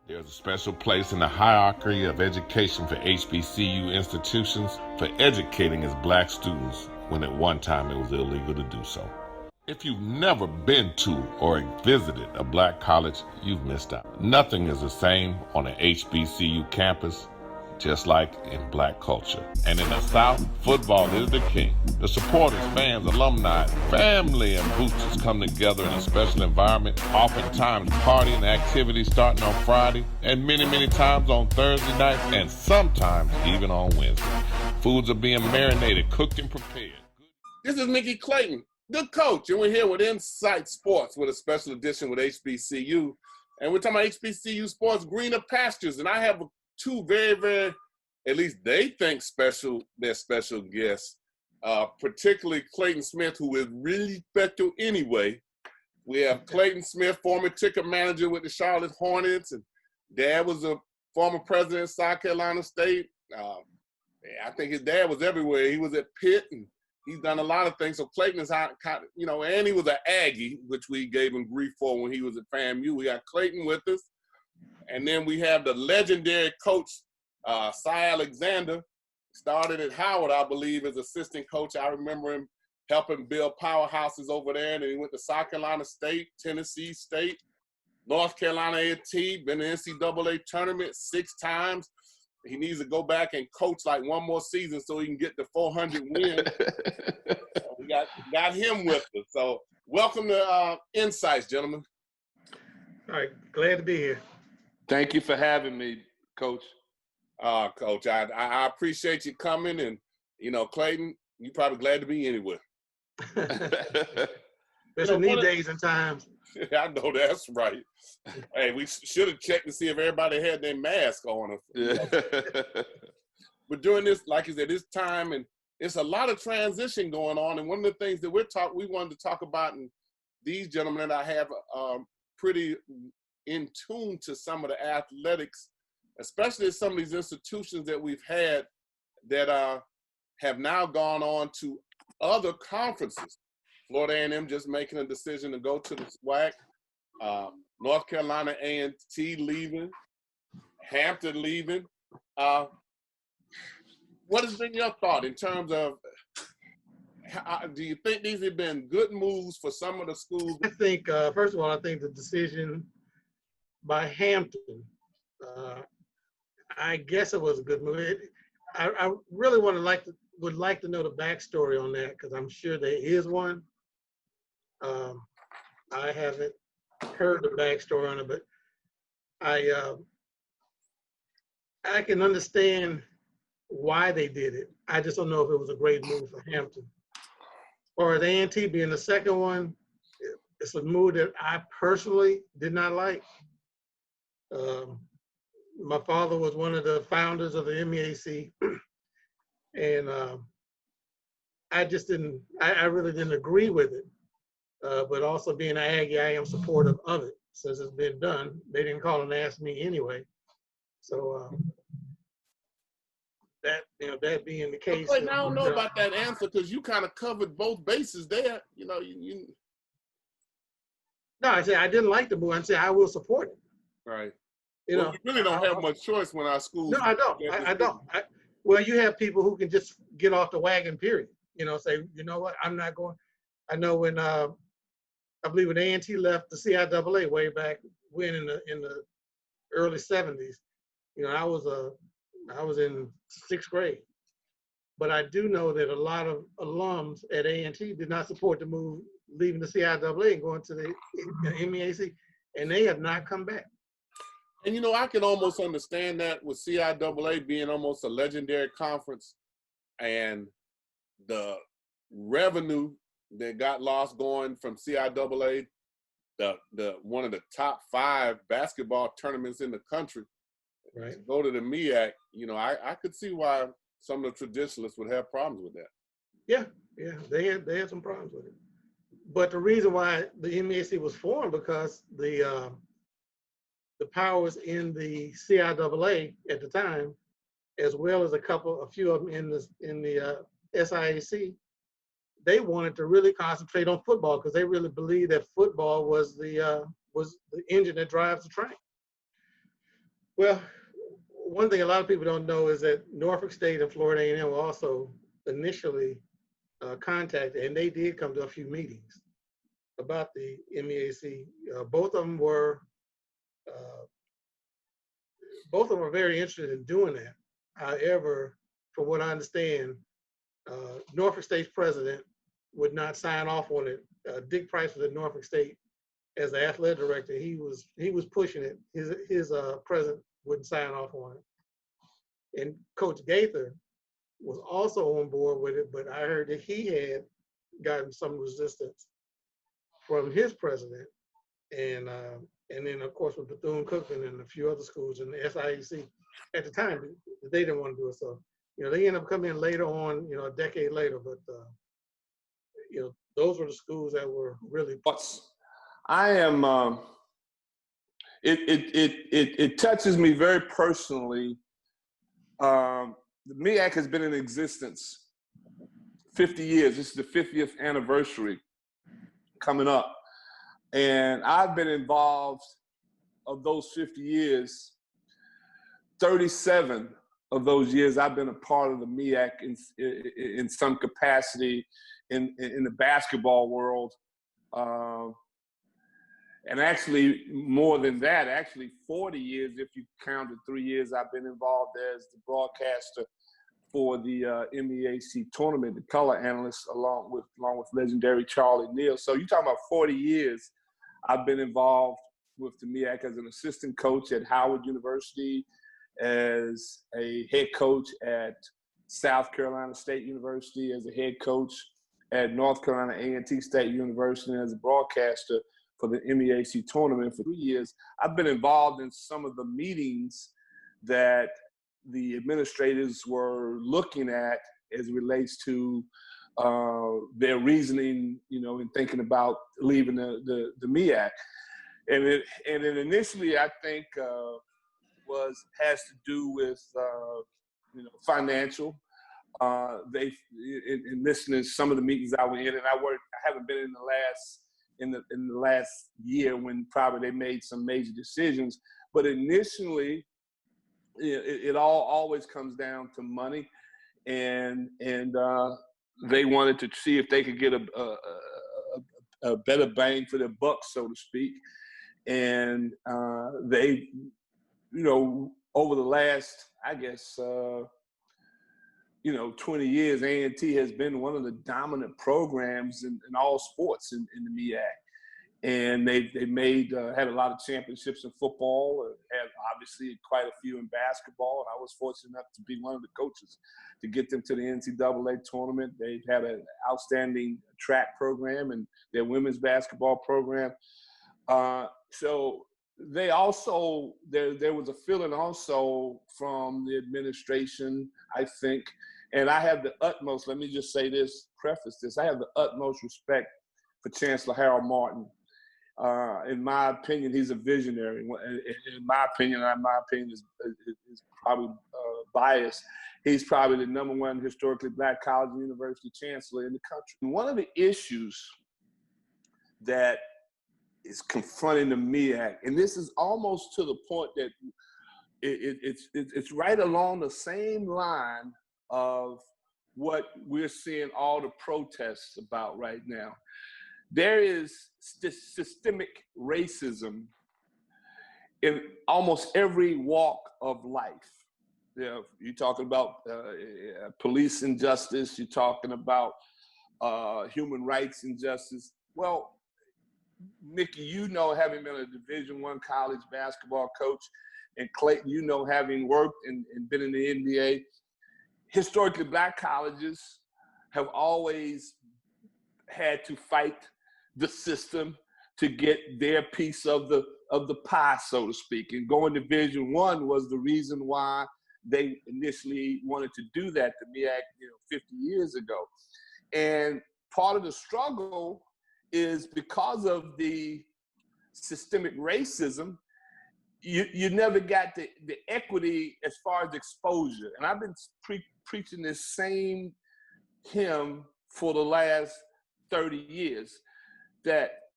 There's a special place in the hierarchy of education for HBCU institutions for educating its black students when at one time it was illegal to do so. If you've never been to or visited a black college, you've missed out. Nothing is the same on an HBCU campus, just like in black culture. And in the South, football is the king. The supporters, fans, alumni, family, and boosters come together in a special environment, oftentimes party and activities starting on Friday, and many times on Thursday nights, and sometimes even on Wednesday. Foods are being marinated, cooked, and prepared. This is Mickey Clayton, the coach, and we're here with INSiiGHTS with a special edition with HBCU. And we're talking about HBCU sports, greener pastures, and I have two very, at least they think they're special guests, particularly Clayton Smith, who is really special anyway. We have Clayton Smith, former ticket manager with the Charlotte Hornets, and dad was a former president of South Carolina State. I think his dad was everywhere. He was at Pitt, and he's done a lot of things. So Clayton is kind of, and he was an Aggie, which we gave him grief for when he was at FAMU. We got Clayton with us. And then we have the legendary coach, SiiGHTS, started at Howard, I believe, as assistant coach. I remember him helping build powerhouses over there. And then he went to South Carolina State, Tennessee State, North Carolina A&T, been in the NCAA tournament 6 times. He needs to go back and coach like one more season so he can get to 400 wins. So we got him with us. So welcome to INSiiGHTS, gentlemen. All right, glad to be here. Thank you for having me, Coach. Coach, I appreciate you coming, and Clayton, you probably glad to be anywhere. Especially these days and times. I know that's right. Hey, we should have checked to see if everybody had their mask on. But during this, like you said, this time, and it's a lot of transition going on. And one of the things that we wanted to talk about, and these gentlemen that I have pretty in tune to some of the athletics, especially some of these institutions that we've had that have now gone on to other conferences. Florida A&M just making a decision to go to the SWAC. North Carolina A&T leaving. Hampton leaving. What has been your thought in terms of, do you think these have been good moves for some of the schools? I think, first of all, I think the decision by Hampton, I guess it was a good move. I really would like to know the backstory on that, because I'm sure there is one. I haven't heard the backstory on it, but I can understand why they did it. I just don't know if it was a great move for Hampton. Or the A&T being the second one, it's a move that I personally did not like. My father was one of the founders of the MEAC, and I really didn't agree with it. But also being an Aggie, I am supportive of it since it's been done. They didn't call and ask me anyway. So that being the case. I don't know about that answer, because you kind of covered both bases there. No, I said I didn't like the move. I said I will support it. Right. We really don't have much choice when our schools. No, I don't. I don't. Well, you have people who can just get off the wagon, period. Say, you know what, I'm not going. I know when I believe when A&T left the SiiGHTS way back when in the early 70s, I was in 6th grade. But I do know that a lot of alums at A&T did not support the move, leaving the SiiGHTS and going to the MEAC, and they have not come back. And I can almost understand that with SiiGHTS being almost a legendary conference, and the revenue that got lost going from SiiGHTS, the one of the top 5 basketball tournaments in the country, right? To go to the MEAC, I could see why some of the traditionalists would have problems with that. Yeah, they had some problems with it. But the reason why the MEAC was formed, because the powers in the SiiGHTS at the time, as well as a few of them in the SIAC, they wanted to really concentrate on football, because they really believed that football was the engine that drives the train. Well, one thing a lot of people don't know is that Norfolk State and Florida A&M were also initially contacted, and they did come to a few meetings about the MEAC. Both of them were very interested in doing that. However, from what I understand, Norfolk State's president would not sign off on it. Dick Price was at Norfolk State as the athletic director. He was pushing it. His president wouldn't sign off on it. And Coach Gaither was also on board with it, but I heard that he had gotten some resistance from his president, and then of course with Bethune-Cookman and a few other schools in the SiiGHTS at the time, they didn't want to do it. So they ended up coming in later on, a decade later, but those were the schools that were really. I am. It touches me very personally. The MEAC has been in existence 50 years. This is the 50th anniversary coming up. And I've been involved of those 50 years, 37 of those years I've been a part of the MEAC in some capacity in the basketball world. And actually more than that, actually 40 years if you counted 3 years I've been involved as the broadcaster for the MEAC tournament, the color analyst, along with legendary Charlie Neal. So you're talking about 40 years I've been involved with the MEAC as an assistant coach at Howard University, as a head coach at South Carolina State University, as a head coach at North Carolina A&T State University, and as a broadcaster for the MEAC tournament for 3 years. I've been involved in some of the meetings that the administrators were looking at as it relates to their reasoning, in thinking about leaving the MEAC. And it initially, I think, has to do with, financial. In listening to some of the meetings I was in, and I haven't been in the last year when probably they made some major decisions. But initially, it all always comes down to money, and they wanted to see if they could get a better bang for their buck, so to speak. And they, over the last, I guess, 20 years, A&T has been one of the dominant programs in all sports in the MEAC. And they had a lot of championships in football, had obviously quite a few in basketball. And I was fortunate enough to be one of the coaches to get them to the NCAA tournament. They've had an outstanding track program and their women's basketball program. So they also, there was a feeling also from the administration, I think, and I have the utmost, let me just say this, preface this, I have the utmost respect for Chancellor Harold Martin. In my opinion, he's a visionary. In my opinion is probably biased. He's probably the #1 historically Black college and university chancellor in the country. And one of the issues that is confronting the MEAC, and this is almost to the point that it's right along the same line of what we're seeing all the protests about right now. There is systemic racism in almost every walk of life. You're talking about police injustice, you're talking about human rights injustice. Well, Mickey, having been a Division I college basketball coach, and Clayton, having worked and been in the NBA, historically Black colleges have always had to fight the system to get their piece of the pie, so to speak. And going to Division I was the reason why they initially wanted to do that, the MEAC, 50 years ago. And part of the struggle is because of the systemic racism, you never got the equity as far as exposure. And I've been preaching this same hymn for the last 30 years, that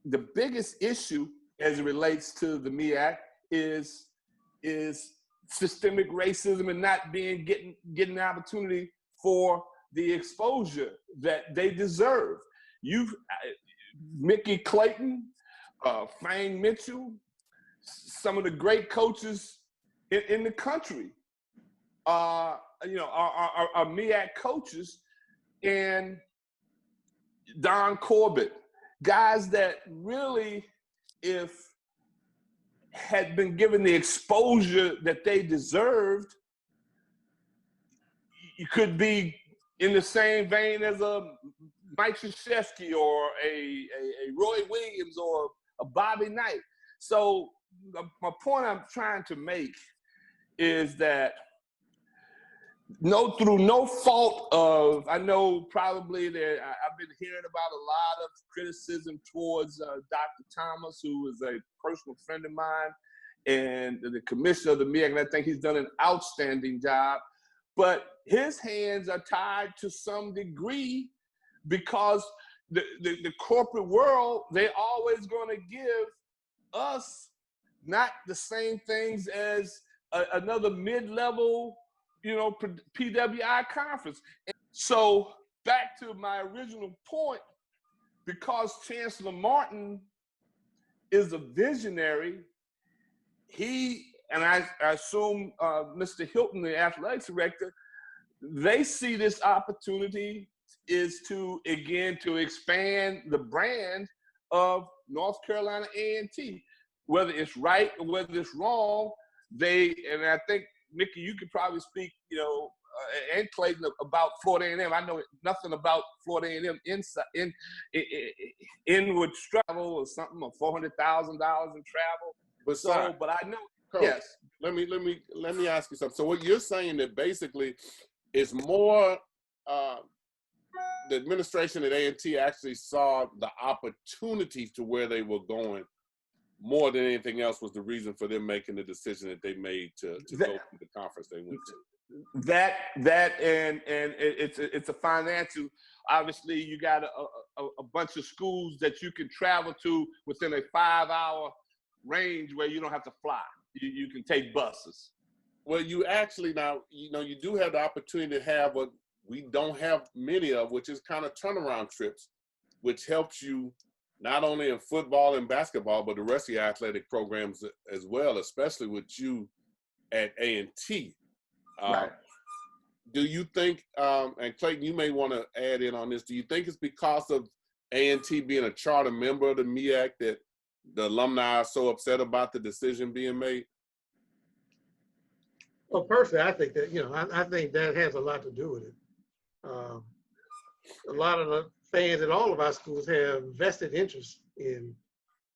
the biggest issue as it relates to the MEAC is is systemic racism and not getting an opportunity for the exposure that they deserve. Mickey Clayton, Fang Mitchell, some of the great coaches in the country, are MEAC coaches, and Don Corbett, guys that really, if had been given the exposure that they deserved, you could be in the same vein as a Mike Krzyzewski or a Roy Williams or a Bobby Knight. So my point I'm trying to make is that through no fault of, I know probably I've been hearing about a lot of criticism towards Dr. Thomas, who is a personal friend of mine, and the commissioner of the MEAC, and I think he's done an outstanding job. But his hands are tied to some degree because the corporate world, they're always going to give us not the same things as another mid-level, PWI conference. And so back to my original point, because Chancellor Martin is a visionary, and I assume Mr. Hilton, the athletics director, they see this opportunity is to expand the brand of North Carolina A&T. Whether it's right or whether it's wrong, and I think, Mickey, you could probably speak, and Clayton, about Florida A&M. I know nothing about Florida A&M inward travel or something, or $400,000 in travel. But I know. Coach, yes. Let me ask you something. So what you're saying that basically is more the administration at A&T actually saw the opportunities to where they were going more than anything else was the reason for them making the decision that they made to go to the conference they went to. That and it's a financial. Obviously, you got a bunch of schools that you can travel to within a 5-hour range where you don't have to fly. You can take buses. Well, you actually now, you do have the opportunity to have what we don't have many of, which is kind of turnaround trips, which helps you not only in football and basketball, but the rest of your athletic programs as well, especially with you at A&T. Right. Do you think, and Clayton, you may want to add in on this, do you think it's because of A&T being a charter member of the MEAC that the alumni are so upset about the decision being made? Well, personally, I think that, I think that has a lot to do with it. A lot of the fans at all of our schools have vested interest in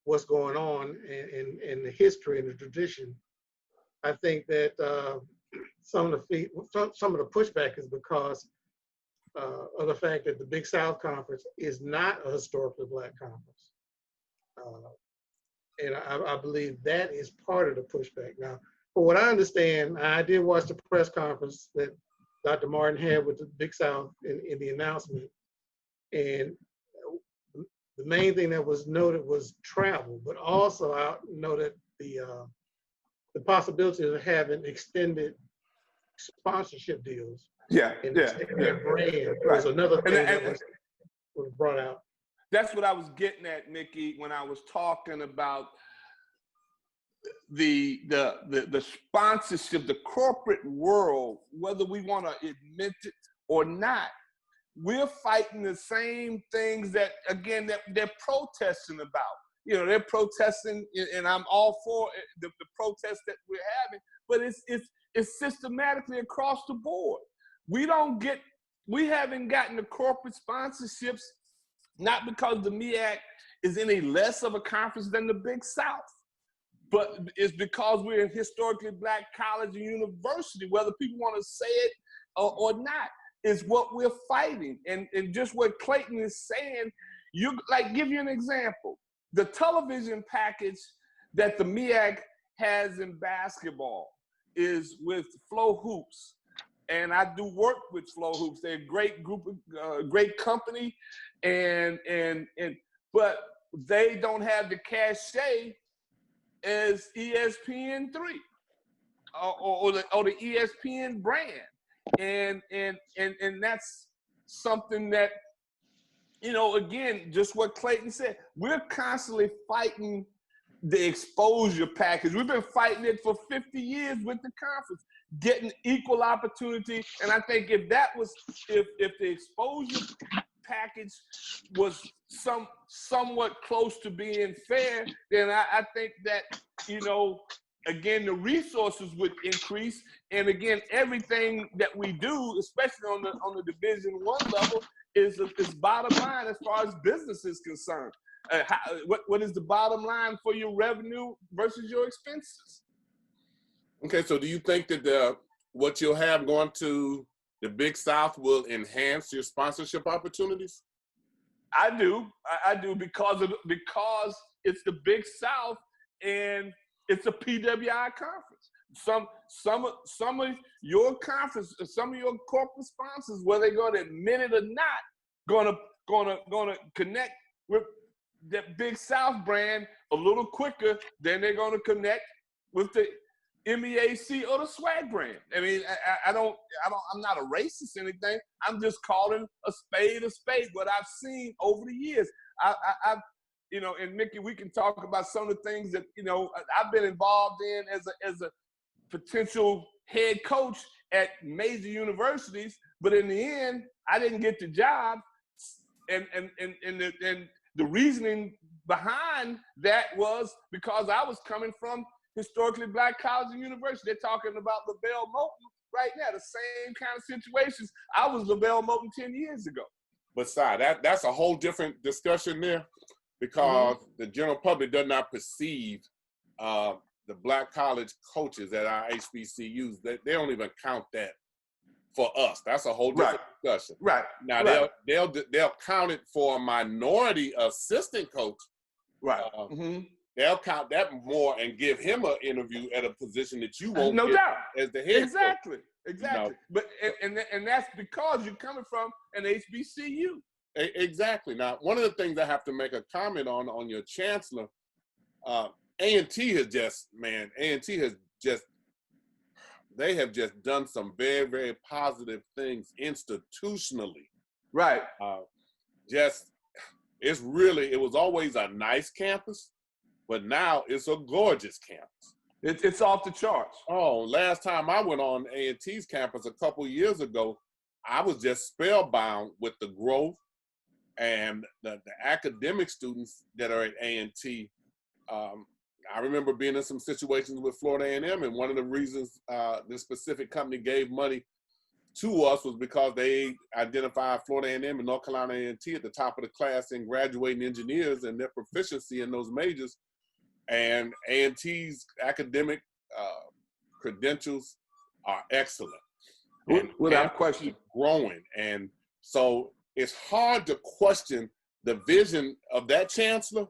what's going on and the history and the tradition. I think that some of the pushback is because of the fact that the Big South Conference is not a historically Black conference. And I believe that is part of the pushback. Now, for what I understand, I did watch the press conference that Dr. Martin had with the Big South in the announcement. And the main thing that was noted was travel, but also I noted the possibility of having extended sponsorship deals. And their brand was another thing that was brought out. That's what I was getting at, Mickey, when I was talking about the sponsorship, the corporate world, whether we want to admit it or not. We're fighting the same things that they're protesting about. They're protesting, and I'm all for the protests that we're having, but it's systematically across the board. We haven't gotten the corporate sponsorships, not because the MEAC is any less of a conference than the Big South, but it's because we're a historically Black college and university, whether people want to say it or not. Is what we're fighting. And just what Clayton is saying, give you an example. The television package that the MEAC has in basketball is with Flow Hoops. And I do work with Flow Hoops. They're a great group of, great company. But they don't have the cachet as ESPN3. or the ESPN brand, and that's something that, you know, again, just what Clayton said, we're constantly fighting the exposure package. We've been fighting it for 50 years with the conference, getting equal opportunity. And I think if the exposure package was somewhat close to being fair, then I think that, you know, again, the resources would increase. And again, everything that we do, especially on the Division I level, is bottom line as far as business is concerned. What is the bottom line for your revenue versus your expenses? Okay, so do you think that what you'll have going to the Big South will enhance your sponsorship opportunities? I do because it's the Big South and it's a PWI conference. Some of your conference, some of your corporate sponsors, whether they're going to admit it or not, gonna connect with that Big South brand a little quicker than they're going to connect with the MEAC or the swag brand. I mean, I'm not a racist or anything. I'm just calling a spade, what I've seen over the years. I've, you know, and Mickey, we can talk about some of the things that, you know, I've been involved in as a potential head coach at major universities, but in the end, I didn't get the job. And the reasoning behind that was because I was coming from historically Black college and university. They're talking about LaBelle Moulton right now, the same kind of situations. I was LaBelle Moulton 10 years ago. But Si, that's a whole different discussion there, because the general public does not perceive the Black college coaches at our HBCUs. They don't even count that for us. That's a whole different discussion. Right. Now they'll count it for a minority assistant coach. Right. They'll count that more and give him an interview at a position that you won't no get doubt as the head exactly coach. No. But and that's because you're coming from an HBCU. Exactly. Now, one of the things I have to make a comment on your chancellor, A&T has just, they have just done some very, very positive things institutionally. Right. It was always a nice campus, but now it's a gorgeous campus. It's off the charts. Oh, last time I went on A&T's campus a couple years ago, I was just spellbound with the growth and the academic students that are at A&T. I remember being in some situations with Florida A&M, and one of the reasons this specific company gave money to us was because they identified Florida A&M and North Carolina A&T at the top of the class in graduating engineers and their proficiency in those majors. And A&T's academic credentials are excellent. Without question. Growing. And so it's hard to question the vision of that chancellor.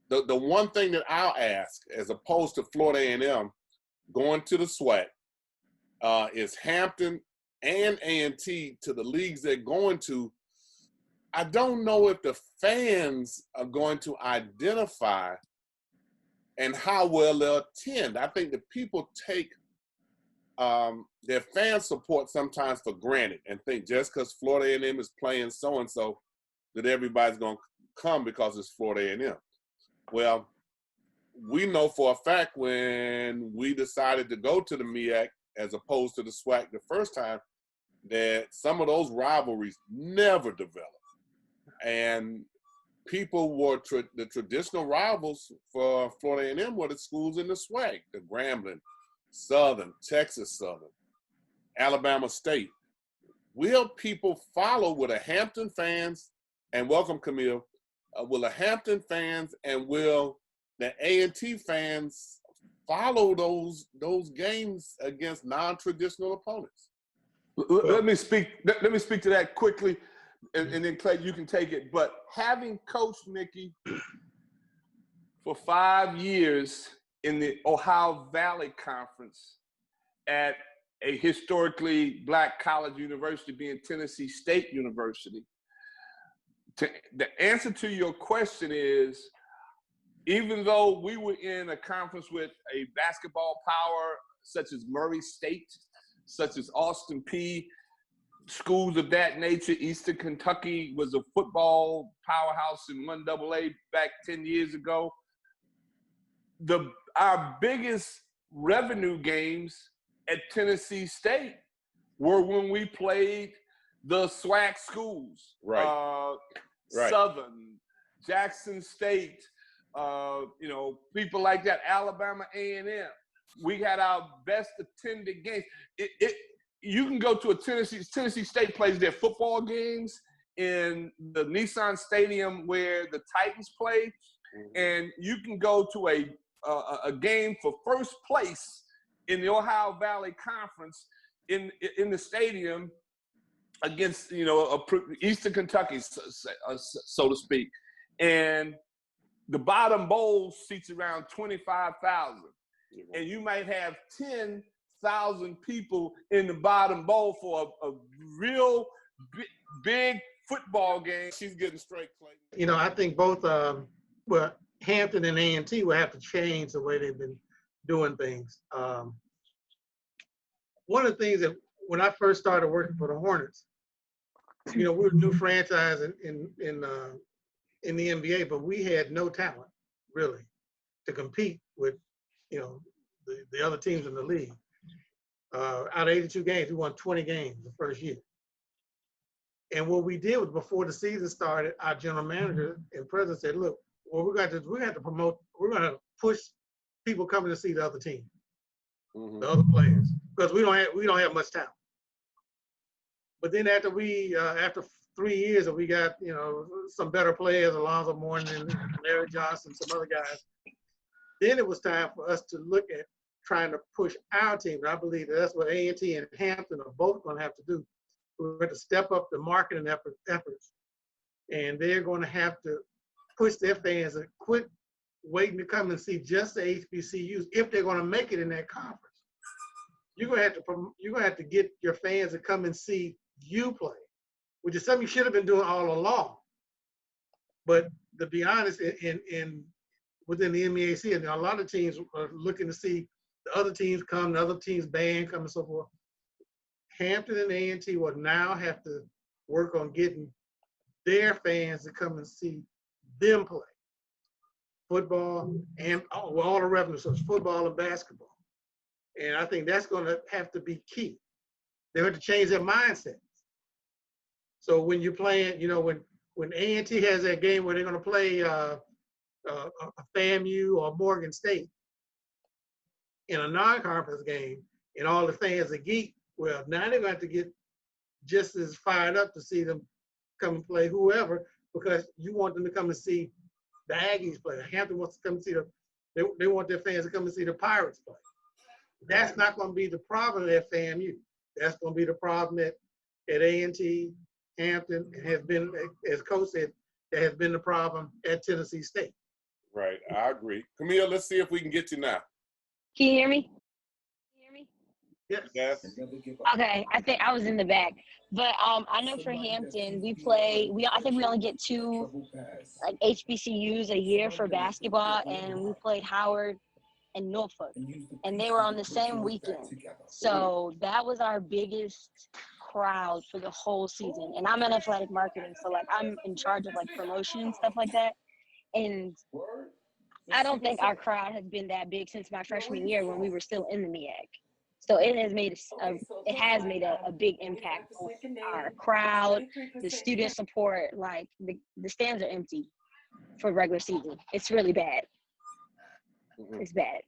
The one thing that I'll ask, as opposed to Florida A&M going to the SWAC, is Hampton and A&T to the leagues they're going to. I don't know if the fans are going to identify and how well they'll attend. I think that people take their fan support sometimes for granted and think just because Florida A&M is playing so-and-so that everybody's going to come because it's Florida A&M. Well, we know for a fact when we decided to go to the MEAC as opposed to the SWAC the first time, that some of those rivalries never developed. And people were the traditional rivals for Florida A&M were the schools in the SWAC, the Grambling, Southern, Texas Southern, Alabama State. Will people follow with the Hampton fans, and welcome Kameel, will the Hampton fans and will the A&T fans follow those games against non-traditional opponents? Let me speak to that quickly, and then Clay, you can take it. But having coached Mickey for 5 years in the Ohio Valley Conference at a historically Black college university, being Tennessee State University, the answer to your question is, even though we were in a conference with a basketball power such as Murray State, such as Austin P, schools of that nature. Eastern Kentucky was a football powerhouse in 1AA back 10 years ago. Our biggest revenue games at Tennessee State were when we played the SWAC schools, Right. Right. Southern, Jackson State, people like that, Alabama A&M. We had our best attended games. You can go to a Tennessee State plays their football games in the Nissan Stadium where the Titans play, and you can go to a game for first place in the Ohio Valley Conference in the stadium against Eastern Kentucky, so to speak, and the bottom bowl seats around 25,000, and you might have 10,000 people in the bottom bowl for a real big football game. She's getting straight, Clayton. I think both Hampton and A&T will have to change the way they've been doing things. One of the things that when I first started working for the Hornets, we were a new franchise in the NBA, but we had no talent really to compete with, the other teams in the league. Out of 82 games, we won 20 games the first year. And what we did was before the season started, our general manager and president said, "Look, what we're going to have to promote. We're going to push people coming to see the other team, the other players, because we don't have much talent." But then after 3 years, and we got some better players, Alonzo Mourning, Larry Johnson, some other guys, then it was time for us to look at trying to push our team. And I believe that's what A&T and Hampton are both going to have to do. We're going to step up the marketing efforts, and they're going to have to push their fans and quit waiting to come and see just the HBCUs if they're going to make it in that conference. You're going to have to get your fans to come and see you play, which is something you should have been doing all along. But to be honest, within the MEAC, and a lot of teams are looking to see the other teams come, the other teams' band come, and so forth. Hampton and A&T will now have to work on getting their fans to come and see them play football and all the revenue sources, football and basketball. And I think that's going to have to be key. They have to change their mindsets. So when you're playing, when A&T has that game where they're going to play a FAMU or Morgan State in a non-conference game, and all the fans are geek, well, now they're going to have to get just as fired up to see them come and play whoever, because you want them to come and see the Aggies play. Hampton wants to come and see they want their fans to come and see the Pirates play. That's not going to be the problem at FAMU. That's going to be the problem at A&T, Hampton, and has been, as Coach said, that has been the problem at Tennessee State. Right, I agree. Kameel, let's see if we can get you now. Can you hear me? Yes. Okay, I think I was in the back, but I know for Hampton, I think we only get 2 HBCUs a year for basketball, and we played Howard and Norfolk, and they were on the same weekend. So that was our biggest crowd for the whole season. And I'm in athletic marketing, so I'm in charge of promotion and stuff like that. And I don't think our crowd has been that big since my freshman year when we were still in the MEAC. So it has made a big impact on our crowd, the student support. The stands are empty for regular season. It's really bad. It's bad.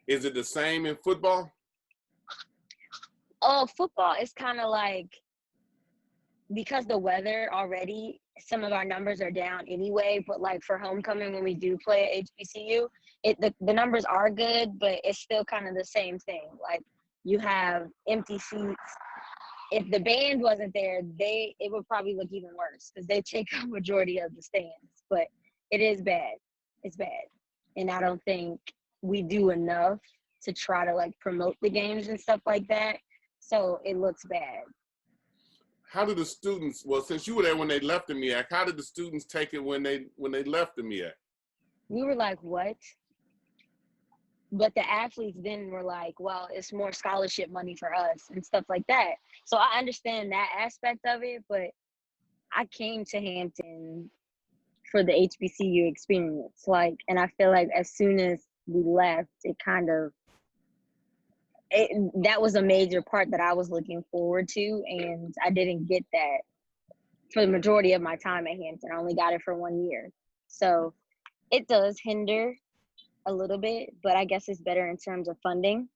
Is it the same in football? Oh, football is kind of because the weather already, some of our numbers are down anyway, but for homecoming when we do play at HBCU, the numbers are good, but it's still kind of the same thing. You have empty seats. If the band wasn't there, it would probably look even worse because they take a majority of the stands. But it is bad. It's bad. And I don't think we do enough to try to promote the games and stuff like that. So it looks bad. How did the students, since you were there when they left the MEAC, how did the students take it when they left the MEAC? We were like, what? But the athletes then were like, well, it's more scholarship money for us and stuff like that. So I understand that aspect of it, but I came to Hampton for the HBCU experience. Like, and I feel like as soon as we left, that was a major part that I was looking forward to, and I didn't get that for the majority of my time at Hampton. I only got it for 1 year. So it does hinder a little bit, but I guess it's better in terms of funding,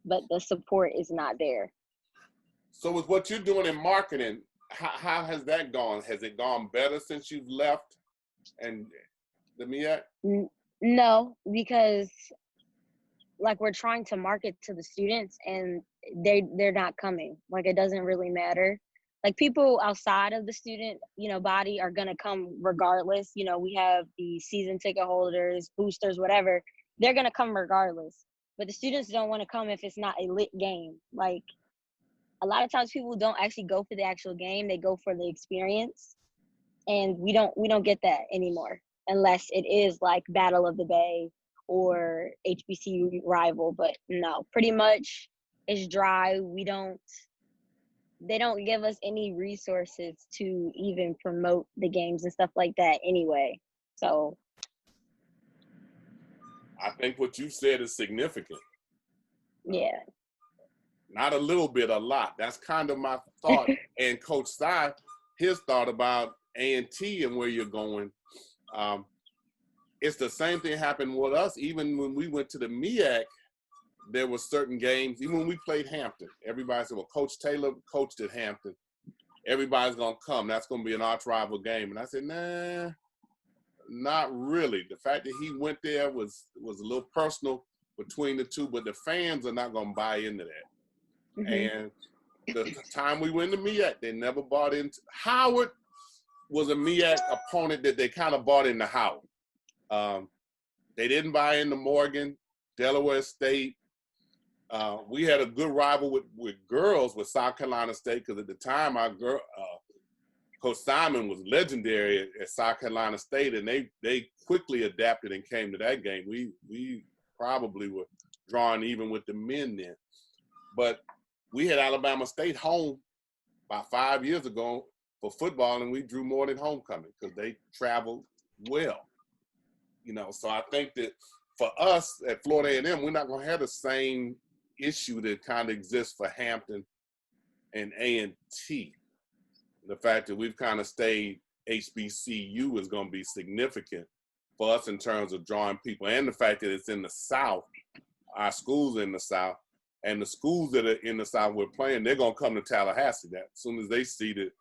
but the support is not there. So with what you're doing in marketing, how has that gone? Has it gone better since you've left and the MEAC? No, because like we're trying to market to the students and they're not coming. Like it doesn't really matter. Like people outside of the student, body are gonna come regardless. We have the season ticket holders, boosters, whatever. They're gonna come regardless. But the students don't want to come if it's not a lit game. Like a lot of times people don't actually go for the actual game, they go for the experience. And we don't get that anymore unless it is like Battle of the Bay or HBCU rival. But no, pretty much it's dry. They don't give us any resources to even promote the games and stuff like that anyway. So I think what you said is significant. yeah. Not a little bit, a lot. That's kind of my thought. And Coach Si, his thought about A&T and where you're going. It's the same thing happened with us. Even when we went to the MEAC, there were certain games, even when we played Hampton, everybody said, well, Coach Taylor coached at Hampton. Everybody's going to come. That's going to be an arch rival game. And I said, nah, not really. The fact that he went there was a little personal between the two, but the fans are not going to buy into that. Mm-hmm. And the time we went to MEAC, they never bought into. Howard was a MEAC opponent that they kind of bought into Howard. They didn't buy into Morgan, Delaware State. We had a good rival with girls with South Carolina State because at the time our girl, Coach Simon was legendary at South Carolina State, and they quickly adapted and came to that game. We probably were drawing even with the men then. But we had Alabama State home about 5 years ago for football, and we drew more than homecoming because they traveled well. So I think that for us at Florida A&M, we're not going to have the same issue that kind of exists for Hampton and A&T. The fact that we've kind of stayed HBCU is going to be significant for us in terms of drawing people, and the fact that it's in the South, our schools in the South, and the schools that are in the South we're playing, they're going to come to Tallahassee. That as soon as they see that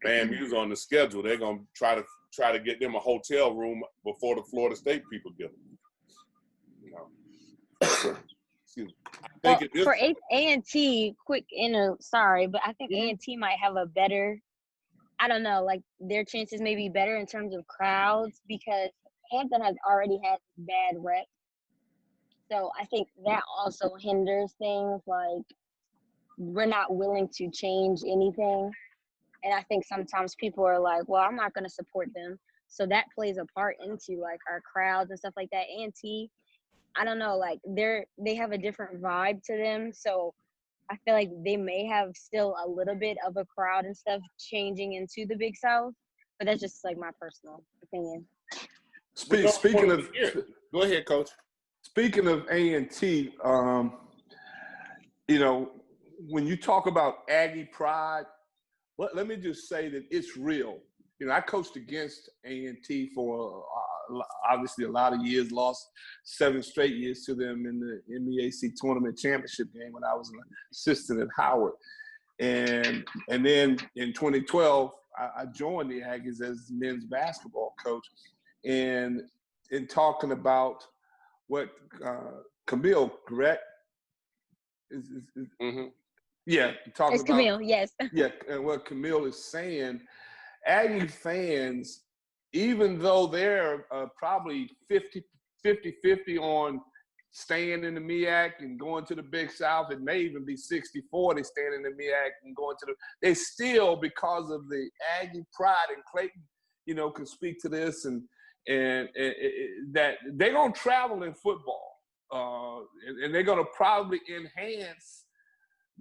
FAMU's on the schedule, they're going to try to get them a hotel room before the Florida State people get them. Excuse me. I think for A&T, sorry, but I think A&T might have a better, I don't know, like their chances may be better in terms of crowds because Hampton has already had bad rep. So I think that also hinders things. Like we're not willing to change anything. And I think sometimes people are like, well, I'm not going to support them. So that plays a part into like our crowds and stuff like that. A&T, I don't know, like they have a different vibe to them. So I feel like they may have still a little bit of a crowd and stuff changing into the Big South. But that's just like my personal opinion. Speaking of, go ahead, Coach. Speaking of A&T, when you talk about Aggie pride, let me just say that it's real. I coached against A&T for obviously a lot of years, lost 7 straight years to them in the MEAC tournament championship game when I was an assistant at Howard. And then in 2012, I joined the Aggies as men's basketball coach. And in talking about what Kameel, correct? Mm-hmm. Yeah, talking it's about Kameel, yes. Yeah, and what Kameel is saying, Aggie fans, even though they're probably 50-50 on staying in the MEAC and going to the Big South, it may even be 60-40 staying in the MEAC and going to they still, because of the Aggie pride, and Clayton, can speak to this, and and that they're going to travel in football, and they're going to probably enhance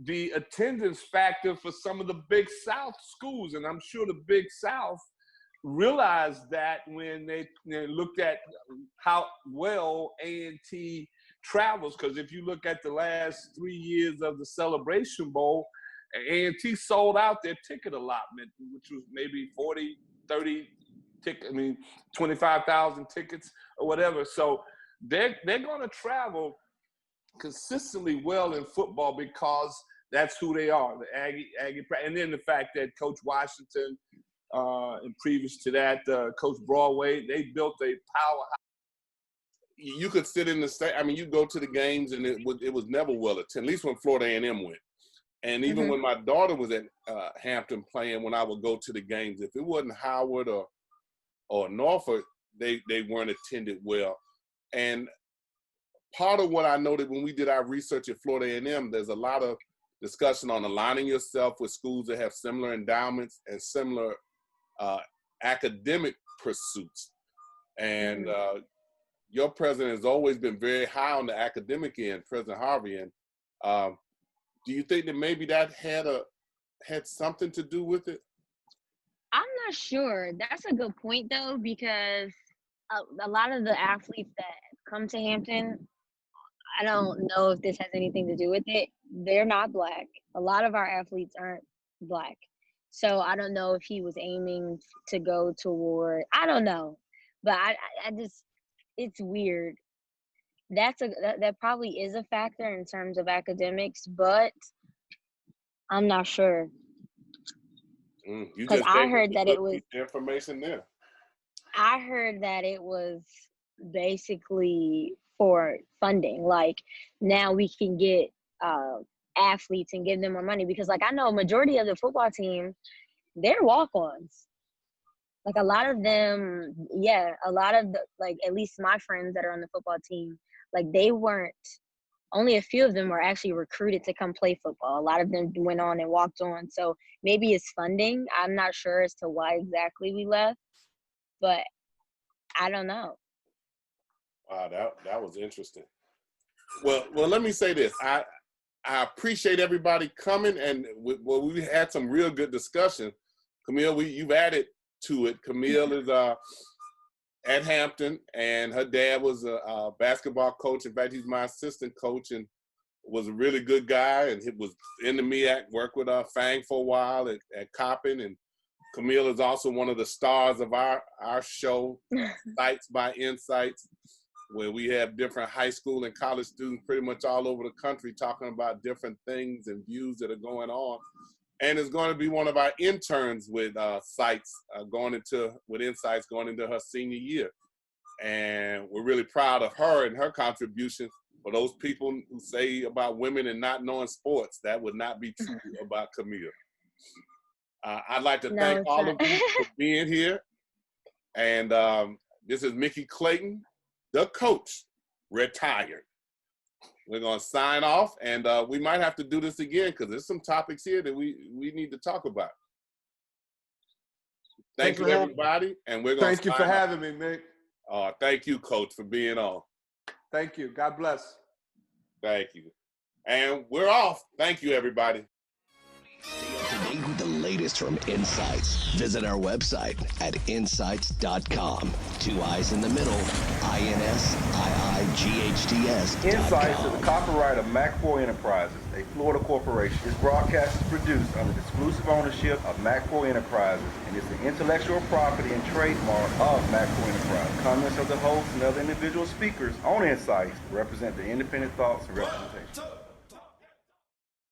the attendance factor for some of the Big South schools. And I'm sure the Big South realized that when they looked at how well A&T travels, because if you look at the last 3 years of the Celebration Bowl, A&T sold out their ticket allotment, which was maybe 40, 30 25,000 tickets or whatever. So they're going to travel consistently well in football because that's who they are, the Aggie. And then the fact that Coach Washington, and previous to that, Coach Broadway, they built a powerhouse. You could sit in the state. I mean, you go to the games, and it was never well attended. At least when Florida A&M went, and even when my daughter was at Hampton playing, when I would go to the games, if it wasn't Howard or Norfolk, they weren't attended well. And part of what I noted when we did our research at Florida A&M, there's a lot of discussion on aligning yourself with schools that have similar endowments and similar academic pursuits. And your president has always been very high on the academic end, President Harvey. And do you think that maybe that had something to do with it? I'm not sure. That's a good point, though, because a lot of the athletes that come to Hampton, I don't know if this has anything to do with it. They're not Black. A lot of our athletes aren't Black. So I don't know if he was aiming to go toward, I don't know. But I just, it's weird. That probably is a factor in terms of academics, but I'm not sure. Because I heard that it was information there. I heard that it was basically for funding. Like, now we can get athletes and give them more money, because like I know a majority of the football team, they're walk-ons. Like a lot of them, a lot of the, like at least my friends that are on the football team, like they weren't, only a few of them were actually recruited to come play football. A lot of them went on and walked on. So maybe it's funding. I'm not sure as to why exactly we left, but I don't know. Wow, that was interesting. Well, let me say this. I appreciate everybody coming, and we had some real good discussion. Kameel, you've added to it. Kameel is at Hampton, and her dad was a basketball coach. In fact, he's my assistant coach, and was a really good guy, and he was in the MEAC, worked with Fang for a while at Coppin. And Kameel is also one of the stars of our show, SiiGHTS by INSiiGHTS, where we have different high school and college students pretty much all over the country talking about different things and views that are going on. And is going to be one of our interns with SiiGHTS with INSiiGHTS going into her senior year. And we're really proud of her and her contribution. For those people who say about women and not knowing sports, that would not be true about Kameel. I'd like to thank all of you for being here. And this is Mickey Clayton, the coach, retired. We're going to sign off, and we might have to do this again because there's some topics here that we need to talk about. Thank you, everybody, and we're going to Thank you for having me, Mick. Thank you, Coach, for being on. Thank you. God bless. Thank you. And we're off. Thank you, everybody. Stay up to date with the latest from INSiiGHTS. Visit our website at INSiiGHTS.com. 2 I's in the middle. INSiiGHTS. INSiiGHTS is the copyright of MAC4 Enterprises, a Florida corporation. This broadcast is produced under the exclusive ownership of MAC4 Enterprises and is the intellectual property and trademark of MAC4 Enterprises. Comments of the host and other individual speakers on INSiiGHTS represent the independent thoughts and representation.